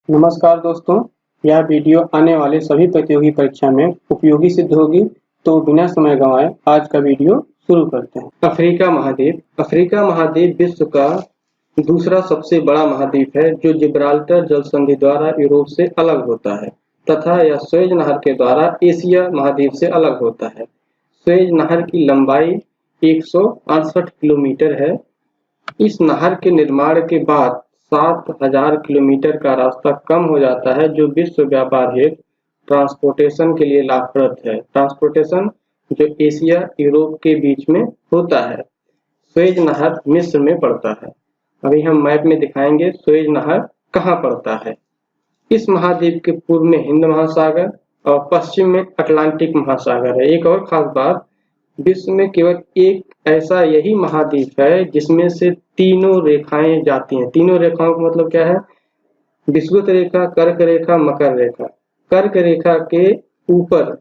नमस्कार दोस्तों, यह वीडियो आने वाले सभी प्रतियोगी परीक्षा में उपयोगी सिद्ध होगी। तो बिना समय गंवाए आज का वीडियो शुरू करते हैं। अफ्रीका महाद्वीप विश्व का दूसरा सबसे बड़ा महाद्वीप है, जो जिब्राल्टर जल संधि द्वारा यूरोप से अलग होता है तथा यह सुएज नहर के द्वारा एशिया महाद्वीप से अलग होता है। सुएज नहर की लंबाई 168 किलोमीटर है। इस नहर के निर्माण के बाद 7,000 किलोमीटर का रास्ता कम हो जाता है, जो विश्व व्यापार हेतु ट्रांसपोर्टेशन के लिए लाभप्रद है। ट्रांसपोर्टेशन जो एशिया यूरोप के बीच में होता है। सुएज नहर मिस्र में पड़ता है। अभी हम मैप में दिखाएंगे सुएज नहर कहाँ पड़ता है। इस महाद्वीप के पूर्व में हिंद महासागर और पश्चिम में अटलांटिक महासागर है। एक और खास बात, विश्व में केवल एक ऐसा यही महाद्वीप है जिसमें से तीनों रेखाएं जाती हैं। तीनों रेखाओं का मतलब क्या है? विषुवत रेखा, कर्क रेखा, मकर रेखा। कर्क रेखा के ऊपर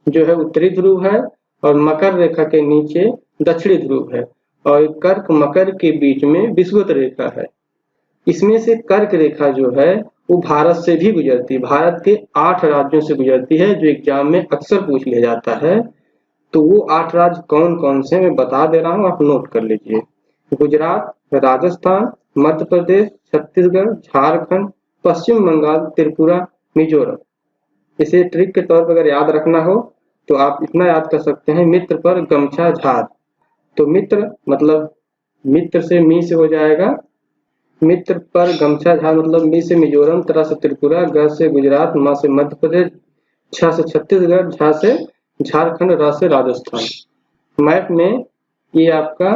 जो है उत्तरी ध्रुव है और मकर रेखा के नीचे दक्षिणी ध्रुव है और कर्क मकर के बीच में विषुवत रेखा है। इसमें से कर्क रेखा जो है वो भारत से भी गुजरती है। भारत के 8 राज्यों से गुजरती है, जो एग्जाम में अक्सर पूछ लिया जाता है। तो वो 8 राज्य कौन कौन से मैं बता दे रहा हूँ, आप नोट कर लीजिए। गुजरात, राजस्थान, मध्य प्रदेश, छत्तीसगढ़, झारखंड, पश्चिम बंगाल, त्रिपुरा, मिजोरम। इसे ट्रिक के तौर पर अगर याद रखना हो तो आप इतना याद कर सकते हैं, मित्र पर गमछा झार। तो मित्र मतलब मित्र से मी से हो जाएगा, मित्र पर गमछा झार मतलब मी से मिजोरम, त्रा से त्रिपुरा, ग से गुजरात, मा से मध्य प्रदेश, छ से छत्तीसगढ़, झा से झारखंड, रा से राजस्थान। मैप में ये आपका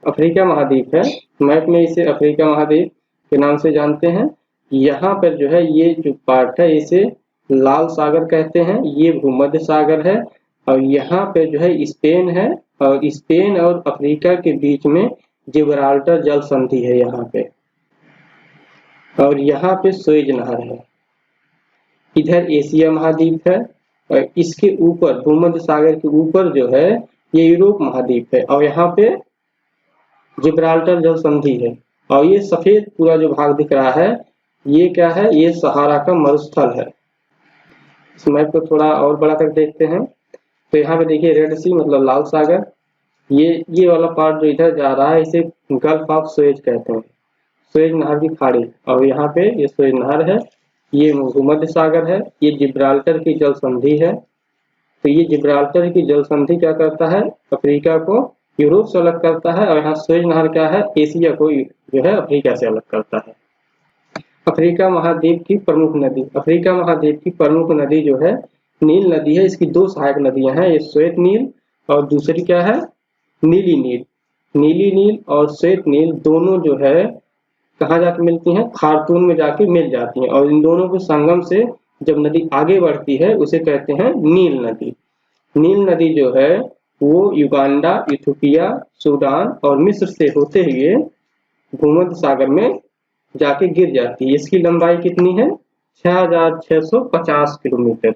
अफ्रीका महाद्वीप है। मैप में इसे अफ्रीका महाद्वीप के नाम से जानते हैं। यहाँ पर जो है ये जो पार्ट है इसे लाल सागर कहते हैं, ये भूमध्य सागर है। और यहाँ पे जो है स्पेन है और स्पेन और अफ्रीका के बीच में जिब्राल्टर जल संधि है यहाँ पे। और यहाँ पे सुएज नहर है। इधर एशिया महाद्वीप है और इसके ऊपर भूमध्य सागर के ऊपर जो है ये यूरोप महाद्वीप है और यहाँ पे जिब्राल्टर जल संधि है। और ये सफेद पूरा जो भाग दिख रहा है ये क्या है? ये सहारा का मरुस्थल है। इस मैप को थोड़ा और बड़ा कर देखते हैं। तो यहाँ पे देखिए रेड सी मतलब लाल सागर, ये वाला पार्ट जो इधर जा रहा है इसे गल्फ ऑफ सुएज कहते हैं, सुएज नहर की खाड़ी। और यहाँ पे ये सुएज नहर है, ये भूमध्य सागर है, ये जिब्राल्टर की जल संधि है। तो ये जिब्राल्टर की जल संधि क्या करता है? अफ्रीका को यूरोप से अलग करता है। और यहाँ सुएज नहर क्या है? एशिया को जो है अफ्रीका से अलग करता है। अफ्रीका महाद्वीप की प्रमुख नदी, अफ्रीका महाद्वीप की प्रमुख नदी जो है नील नदी है। इसकी 2 सहायक नदियां हैं, ये श्वेत नील और दूसरी क्या है? नीली नील। नीली नील और श्वेत नील दोनों जो है कहाँ जाके मिलती हैं? खार्तूम में जाके मिल जाती हैं। और इन दोनों के संगम से जब नदी आगे बढ़ती है उसे कहते हैं नील नदी। नील नदी जो है वो युगांडा, इथियोपिया, सूडान और मिस्र से होते हुए भूमध्य सागर में जाके गिर जाती है। इसकी लंबाई कितनी है? 6,650 किलोमीटर।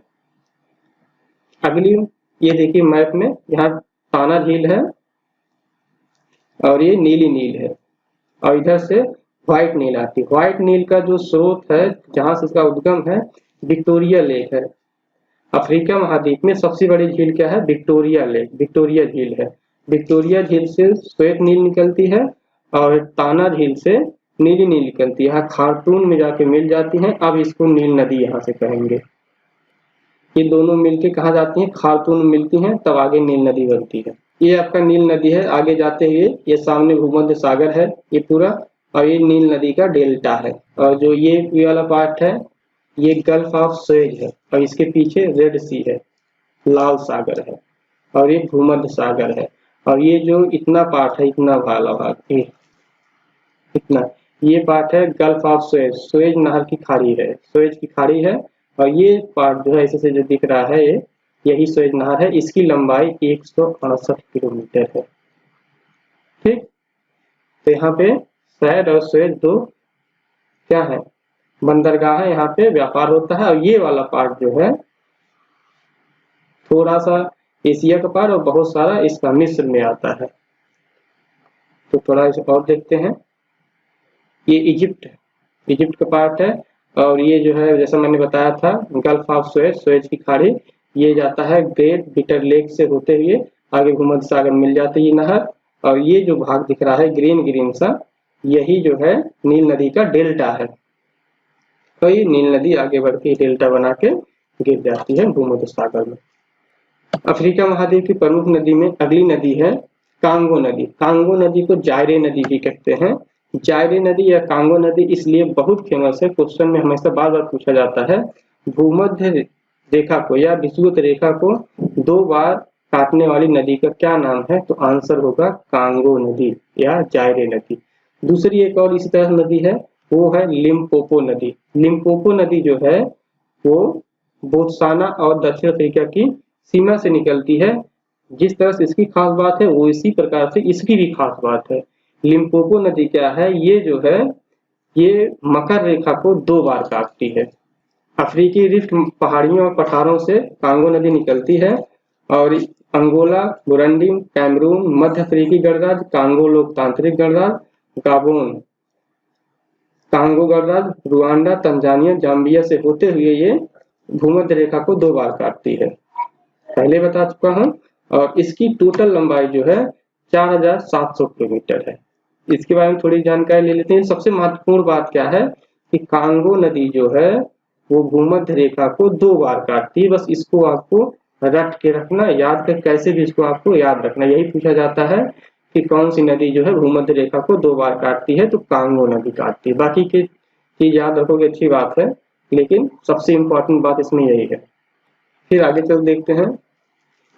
अगली ये देखिए मैप में, यहाँ ताना झील है और ये नीली नील है और इधर से व्हाइट नील आती है। व्हाइट नील का जो स्रोत है, जहां से इसका उद्गम है, विक्टोरिया लेक है। अफ्रीका महाद्वीप में सबसे बड़ी झील क्या है? विक्टोरिया लेक, विक्टोरिया झील है। विक्टोरिया झील से श्वेत नील निकलती है और ताना झील से नीली नील निकलती है। यहाँ खार्तूम में जाके मिल जाती हैं। अब इसको नील नदी यहाँ से कहेंगे। ये दोनों मिलके कहाँ जाती हैं? खार्तूम में मिलती हैं, तब आगे नील नदी बनती है। ये आपका नील नदी है। आगे जाते हुए ये सामने भूमध्य सागर है ये पूरा, और ये नील नदी का डेल्टा है। और जो ये वाला पार्ट है ये गल्फ ऑफ सुएज है और इसके पीछे रेड सी है, लाल सागर है और ये भूमध्य सागर है। और ये जो इतना पार्ट है, इतना वाला भाग इतना, ये पार्ट है गल्फ ऑफ सुएज, सुएज नहर की खाड़ी है, सुएज की खाड़ी है। और ये पार्ट जो है ऐसे से जो दिख रहा है ये यही सुएज नहर है। इसकी लंबाई 168 किलोमीटर है। ठीक, तो यहाँ पे सैड और सुएज 2 क्या है? बंदरगाह है, यहाँ पे व्यापार होता है। और ये वाला पार्ट जो है थोड़ा सा एशिया का पार्ट और बहुत सारा इसका मिस्र में आता है। तो थोड़ा इसे और देखते हैं। ये इजिप्ट का पार्ट है और ये जो है जैसा मैंने बताया था गल्फ ऑफ सुएज, सुएज की खाड़ी, ये जाता है ग्रेट बिटर लेक से होते हुए आगे भूमध्य सागर मिल जाती है नहर। और ये जो भाग दिख रहा है ग्रीन ग्रीन सा, यही जो है नील नदी का डेल्टा है। तो ये नील नदी आगे बढ़ के डेल्टा बना के गिर जाती है भूमध्य सागर में। अफ्रीका महाद्वीप की प्रमुख नदी में अगली नदी है कांगो नदी। कांगो नदी को जायरे नदी भी कहते हैं। जायरे नदी या कांगो नदी इसलिए बहुत फेमस है, क्वेश्चन में हमेशा बार बार पूछा जाता है। भूमध्य रेखा को या विषुवत रेखा को 2 बार काटने वाली नदी का क्या नाम है? तो आंसर होगा कांगो नदी या जायरे नदी। दूसरी एक और इसी तरह नदी है, वो है लिम्पोपो नदी। लिम्पोपो नदी जो है वो बोत्सवाना और दक्षिण अफ्रीका की सीमा से निकलती है। जिस तरह से इसकी खास बात है वो इसी प्रकार से इसकी भी खास बात है। लिम्पोपो नदी क्या है? ये जो है ये मकर रेखा को 2 बार काटती है। अफ्रीकी रिफ्ट पहाड़ियों और पठारों से कांगो नदी निकलती है और अंगोला, बुरुंडी, कैमरून, मध्य अफ्रीकी गणराज्य, कांगो लोकतांत्रिक गणराज्य, गाबोन, कांगो गणराज्य, रुवांडा, तंजानिया, जाम्बिया से होते हुए ये भूमध्य रेखा को 2 बार काटती है, पहले बता चुका हूं। और इसकी टोटल लंबाई जो है 4700 किलोमीटर है। इसके बारे में थोड़ी जानकारी ले लेते हैं। सबसे महत्वपूर्ण बात क्या है कि कांगो नदी जो है वो भूमध्य रेखा को 2 बार काटती है। बस इसको आपको रट के रखना, याद कर, कैसे भी इसको आपको याद रखना। यही पूछा जाता है कि कौन सी नदी जो है भूमध्य रेखा को 2 बार काटती है, तो कांगो नदी काटती है। बाकी की चीज याद रखोगे अच्छी बात है, लेकिन सबसे इंपॉर्टेंट बात इसमें यही है। फिर आगे चल देखते हैं।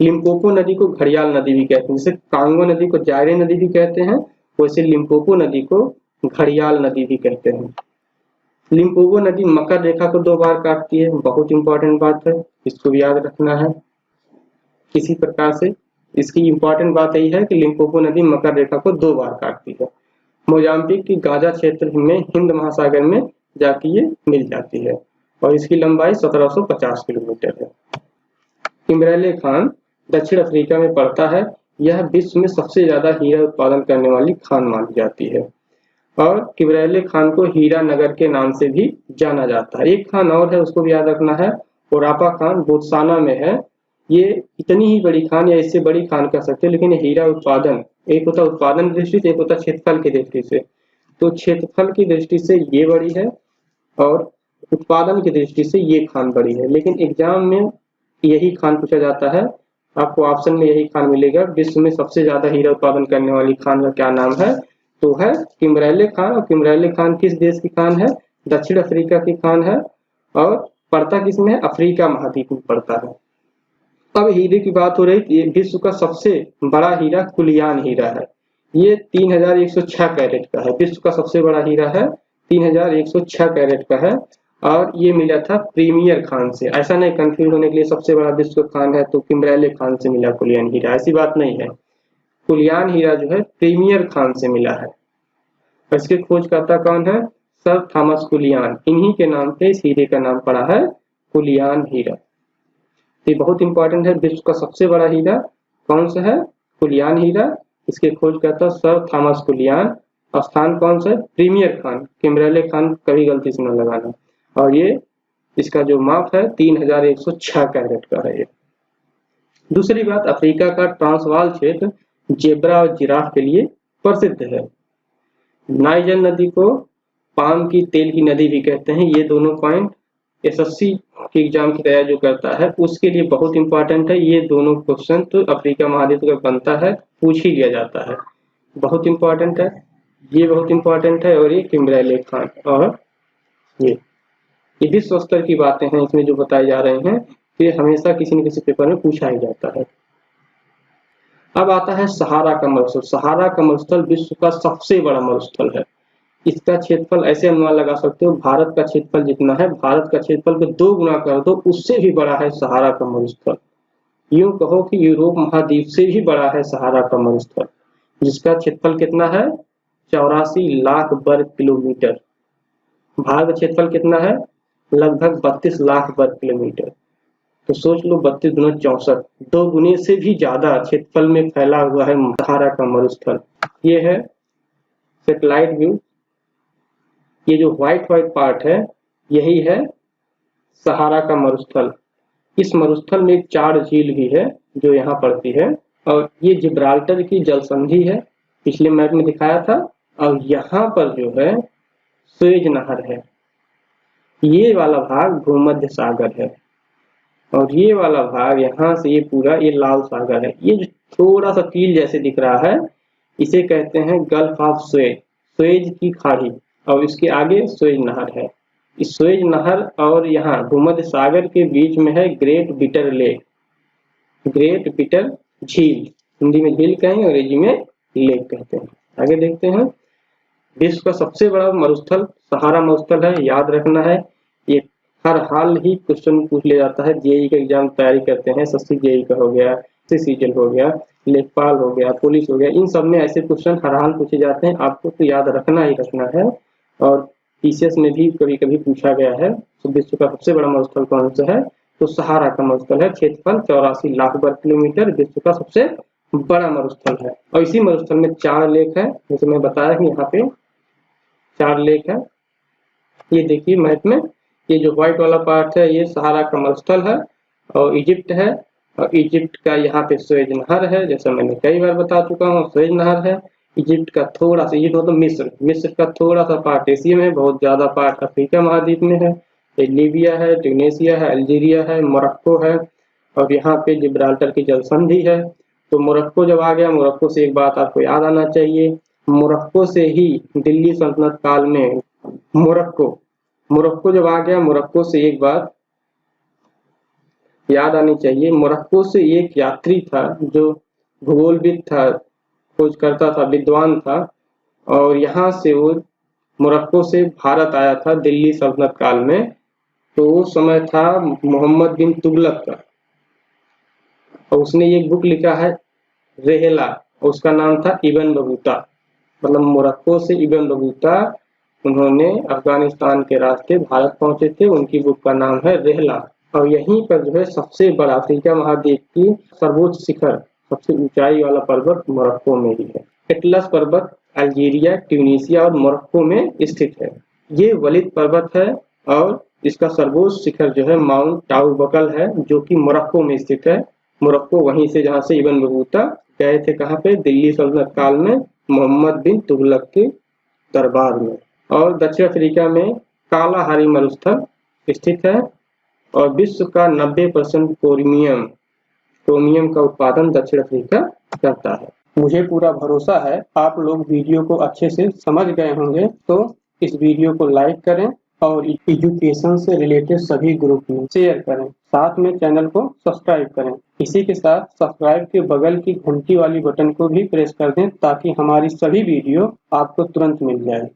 लिम्पोपो नदी को घड़ियाल नदी भी कहते हैं। जैसे कांगो नदी को जायरे नदी भी कहते हैं, वैसे लिम्पोपो नदी को घड़ियाल नदी भी कहते हैं। लिम्पोपो नदी मकर रेखा को 2 बार काटती है, बहुत इंपॉर्टेंट बात है, इसको भी याद रखना है। किसी प्रकार से इसकी इंपॉर्टेंट बात यही है कि लिम्पोपो नदी मकर रेखा को 2 बार काटती है। मोजाम्बिक की गाजा क्षेत्र में हिंद महासागर में जाके ये मिल जाती है और इसकी लंबाई 1750 किलोमीटर है। किम्बरले खान दक्षिण अफ्रीका में पड़ता है। यह विश्व में सबसे ज्यादा हीरा उत्पादन करने वाली खान मानी जाती है और किम्बरले खान को हीरा नगर के नाम से भी जाना जाता है। एक खान और है, उसको भी याद रखना है, ओरापा खान बोत्सवाना में है। ये इतनी ही बड़ी खान या इससे बड़ी खान कह सकते हैं, लेकिन ये हीरा उत्पादन, एक होता उत्पादन की दृष्टि से, एक होता क्षेत्रफल की दृष्टि से। तो क्षेत्रफल की दृष्टि से ये बड़ी है और उत्पादन की दृष्टि से ये खान बड़ी है। लेकिन एग्जाम में यही खान पूछा जाता है, आपको ऑप्शन में यही खान मिलेगा। विश्व में सबसे ज्यादा हीरा उत्पादन करने वाली खान का क्या नाम है? तो है किम्बरले खान। और किम्बरले खान किस देश की खान है? दक्षिण अफ्रीका की खान है और पड़ता किसमें है? अफ्रीका महाद्वीप में पड़ता है। अब हीरे की बात हो रही थी, विश्व का सबसे बड़ा हीरा कुलियान हीरा है। ये 3106 कैरेट का है। विश्व का सबसे बड़ा हीरा है, 3106 कैरेट का है और ये मिला था प्रीमियर खान से। ऐसा नहीं कंफ्यूज होने के लिए सबसे बड़ा विश्व खान है तो किम्बरले खान से मिला कुलियान हीरा, ऐसी बात नहीं है। कुलियान हीरा जो है प्रीमियर खान से मिला है और इसके खोजकर्ता कौन है? सर थॉमस कुलियान। इन्हीं के नाम पे इस हीरे का नाम पड़ा है कुलियान हीरा। ये बहुत इंपॉर्टेंट है। विश्व का सबसे बड़ा हीरा कौन सा है? कुलियान हीरा। इसके खोजकर्ता सर थॉमस कुलियान। स्थान कौन सा है? प्रीमियर खान। किम्बरले खान कभी गलती से न लगाना। और ये इसका जो माप है 3106 कैरेट का है। ये दूसरी बात, अफ्रीका का ट्रांसवाल क्षेत्र जेब्रा और जिराफ के लिए प्रसिद्ध है। नाइजर नदी को पाम की तेल की नदी भी कहते हैं। ये दोनों पॉइंट एसएससी के एग्जाम की तैयारी जो करता है उसके लिए बहुत इंपॉर्टेंट है। ये दोनों क्वेश्चन तो अफ्रीका महाद्वीप का बनता है, पूछ ही लिया जाता है, बहुत इंपॉर्टेंट है। ये बहुत इंपॉर्टेंट है और ये किम्बरले खान और ये विश्व स्तर की बातें हैं इसमें जो बताए जा रहे हैं, ये हमेशा किसी न किसी पेपर में पूछा ही जाता है। अब आता है सहारा का मरुस्थल। सहारा का मरुस्थल विश्व का सबसे बड़ा मरुस्थल है। इसका क्षेत्रफल ऐसे अनुमान लगा सकते हो, भारत का क्षेत्रफल जितना है, भारत का क्षेत्रफल को 2 गुना कर दो, उससे भी बड़ा है सहारा का मरुस्थल। यूं कहो कि यूरोप महाद्वीप से भी बड़ा है सहारा का मरुस्थल, जिसका क्षेत्रफल कितना है? 84 लाख वर्ग किलोमीटर। भारत का क्षेत्रफल कितना है? लगभग 32 लाख वर्ग किलोमीटर। तो सोच लो 32 गुना 64, 2 गुने से भी ज्यादा क्षेत्रफल में फैला हुआ है सहारा का मरुस्थल। ये है सैटेलाइट व्यू। ये जो व्हाइट व्हाइट पार्ट है यही है सहारा का मरुस्थल। इस मरुस्थल में एक चार झील भी है जो यहाँ पड़ती है, और ये जिब्राल्टर की जल संधि है, पिछले मैप में दिखाया था। और यहाँ पर जो है सुएज नहर है, ये वाला भाग भूमध्य सागर है, और ये वाला भाग यहाँ से ये पूरा ये लाल सागर है। ये जो थोड़ा सा तील जैसे दिख रहा है इसे कहते हैं गल्फ ऑफ सुएज, सुएज की खाड़ी, और इसके आगे सुएज नहर है। इस सुएज नहर और यहाँ भूमध्य सागर के बीच में है great bitter lake, great bitter झील, हिंदी में झील कहेंगे, अंग्रेजी में लेक कहते हैं। आगे देखते हैं। विश्व का सबसे बड़ा मरुस्थल सहारा मरुस्थल है, याद रखना है। ये हर हाल ही क्वेश्चन पूछ लिया जाता है, जेईई का एग्जाम तैयारी करते हैं, एसएससी जेईई का हो गया, सीजीएल हो गया, लेखपाल हो गया, पुलिस हो गया, इन सब में ऐसे क्वेश्चन हर हाल पूछे जाते हैं, आपको तो याद रखना ही रखना है। और पीसीएस में भी कभी कभी पूछा गया है। तो विश्व का सबसे बड़ा मरुस्थल कौन सा है, तो सहारा का मरुस्थल है। क्षेत्रफल 84 लाख वर्ग किलोमीटर, विश्व का सबसे बड़ा मरुस्थल है। और इसी मरुस्थल में 4 लेक है, जैसे मैं बताया कि यहाँ पे 4 लेक है। ये देखिए मैप में, ये जो व्हाइट वाला पार्ट है ये सहारा का मरुस्थल है, और इजिप्ट है, और इजिप्ट का यहाँ पे सुएज नहर है, जैसा मैंने कई बार बता चुका हूँ, सुएज नहर है। इजिप्ट का थोड़ा सा, इजिप्ट मतलब मिस्र, मिस्र का थोड़ा सा पार्ट एशिया में, बहुत ज्यादा पार्ट अफ्रीका महाद्वीप में है। ये लीबिया है, ट्यूनीसिया है, अल्जीरिया है, मोरक्को है, और यहाँ पे जिब्राल्टर की जल संधि है। तो मोरक्को जब आ गया, मोरक्को से एक बात आपको याद आना चाहिए, मोरक्को से ही दिल्ली सल्तनत काल में मोरक्को जब आ गया, मोरक्को से एक बात याद आनी चाहिए, मोरक्को से एक यात्री था जो भूगोलविद था, खोज करता था, विद्वान था, और यहाँ से वो मोरक्को से भारत आया था दिल्ली सल्तनत काल में। तो उस समय था मोहम्मद बिन तुगलक का, और उसने एक बुक लिखा है रेहला, उसका नाम था इब्न बतूता। मतलब मोरक्को से इब्न बतूता उन्होंने अफगानिस्तान के रास्ते भारत पहुंचे थे, उनकी बुक का नाम है रेहला। और यहीं पर जो है सबसे बड़ा अफ्रीका महाद्वीप की सर्वोच्च शिखर, सबसे ऊंचाई वाला पर्वत मोरक्को में ही है। एटलस पर्वत अल्जीरिया, ट्यूनीसिया और मोरक्को में स्थित है। ये वलिद पर्वत है, और इसका सर्वोच्च शिखर जो है माउंट टाउबकल है, जो कि मोरक्को में स्थित है। मोरक्को वहीं से जहाँ से इब्न बतूता गए थे, कहाँ पे, दिल्ली सल्तनत काल में मोहम्मद बिन तुगलक के दरबार में। और दक्षिण अफ्रीका में कालाहारी मरुस्थल स्थित है, और विश्व का 90% क्रोमियम का उत्पादन दक्षिण अफ्रीका करता है। मुझे पूरा भरोसा है आप लोग वीडियो को अच्छे से समझ गए होंगे, तो इस वीडियो को लाइक करें और एजुकेशन से रिलेटेड सभी ग्रुप में शेयर करें, साथ में चैनल को सब्सक्राइब करें। इसी के साथ सब्सक्राइब के बगल की घंटी वाली बटन को भी प्रेस कर दें, ताकि हमारी सभी वीडियो आपको तुरंत मिल जाए।